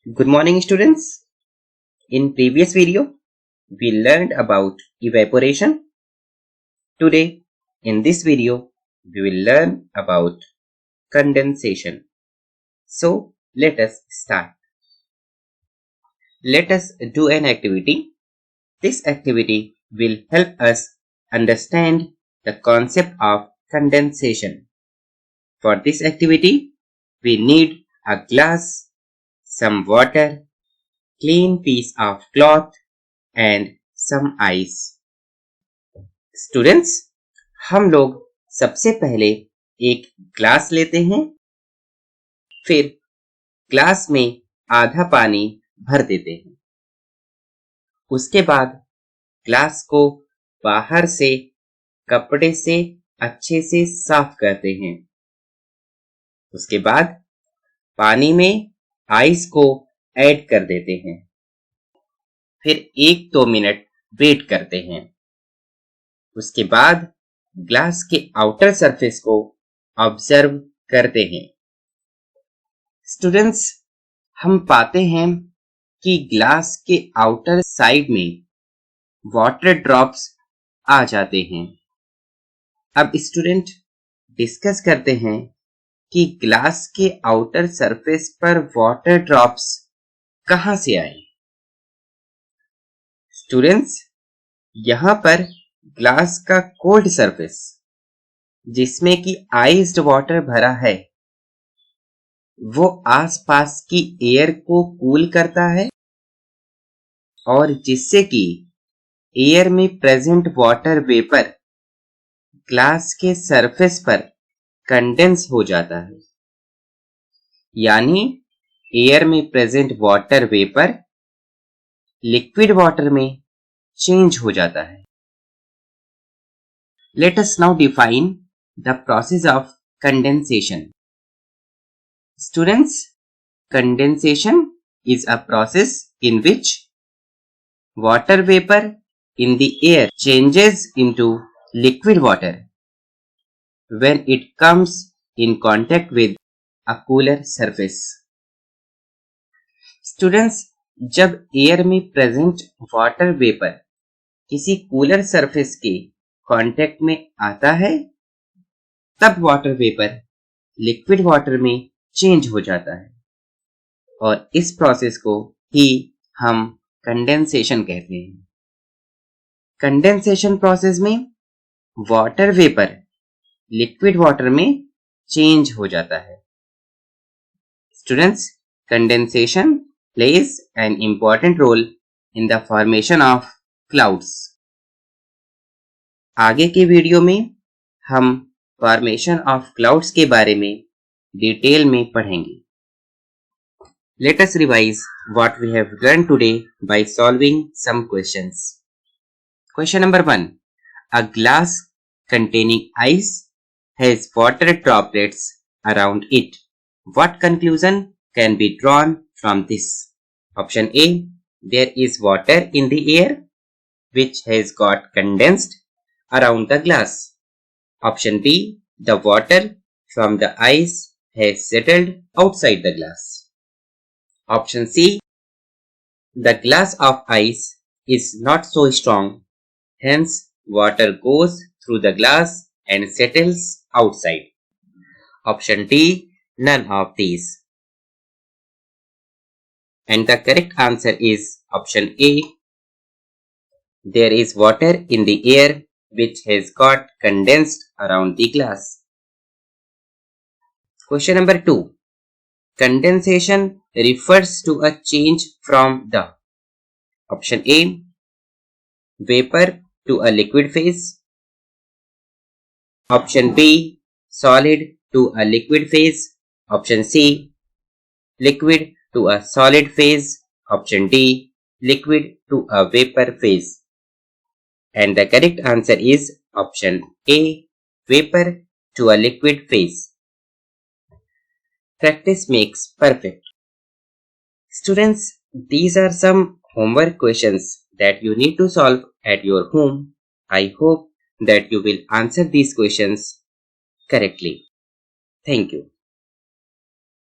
Good morning, students. In previous video, we learned about evaporation. Today, in this video, we will learn about condensation. So, let us start. Let us do an activity. This activity will help us understand the concept of condensation. For this activity, we need a glass, some water, clean piece of cloth and some ice. Students, हम लोग सबसे पहले एक glass लेते हैं, फिर glass में आधा पानी भर देते हैं। उसके बाद ग्लास को बाहर से कपड़े से अच्छे से साफ करते हैं। उसके बाद पानी में आइस को ऐड कर देते हैं। फिर 1-2 मिनट वेट करते हैं। उसके बाद ग्लास के आउटर सरफेस को ऑब्जर्व करते हैं। स्टूडेंट्स, हम पाते हैं कि ग्लास के आउटर साइड में वाटर ड्रॉप्स आ जाते हैं। अब स्टूडेंट डिस्कस करते हैं कि ग्लास के आउटर सरफेस पर वाटर ड्रॉप्स कहां से आए। स्टूडेंट्स, यहां पर ग्लास का कोल्ड सरफेस जिसमें कि आइस्ड वाटर भरा है, वो आसपास की एयर को कूल करता है और जिससे कि एयर में प्रेजेंट वाटर वेपर ग्लास के सरफेस पर कंडेंस हो जाता है। यानी एयर में present water vapour liquid water में चेंज हो जाता है। Let us now define the process of condensation. Students, condensation is a process in which water vapor in the air changes into liquid water when it comes in contact with a cooler surface. Students, जब air में present water vapour किसी cooler surface के contact में आता है, तब water vapour liquid water में change हो जाता है और इस प्रोसेस को ही हम कंडेंसेशन कहते हैं। कंडेंसेशन प्रोसेस में वाटर वेपर लिक्विड वाटर में चेंज हो जाता है। Students, condensation plays an important role in the formation of clouds. आगे के वीडियो में हम फॉर्मेशन ऑफ क्लाउड्स के बारे में डिटेल में पढ़ेंगे। Let us revise what we have learned today by solving some questions. Question number 1. A glass containing ice has water droplets around it. What conclusion can be drawn from this? Option A. There is water in the air which has got condensed around the glass. Option B. The water from the ice has settled outside the glass. Option C. The glass of ice is not so strong, hence water goes through the glass and settles outside. Option D. None of these. And the correct answer is option A. There is water in the air which has got condensed around the glass. Question number 2. Condensation refers to a change from the option A. Vapor to a liquid phase. Option B. Solid to a liquid phase. Option C. Liquid to a solid phase. Option D. Liquid to a vapor phase. And the correct answer is option A. Vapor to a liquid phase. Practice makes perfect. Students, these are some homework questions that you need to solve at your home. I hope that you will answer these questions correctly. Thank you.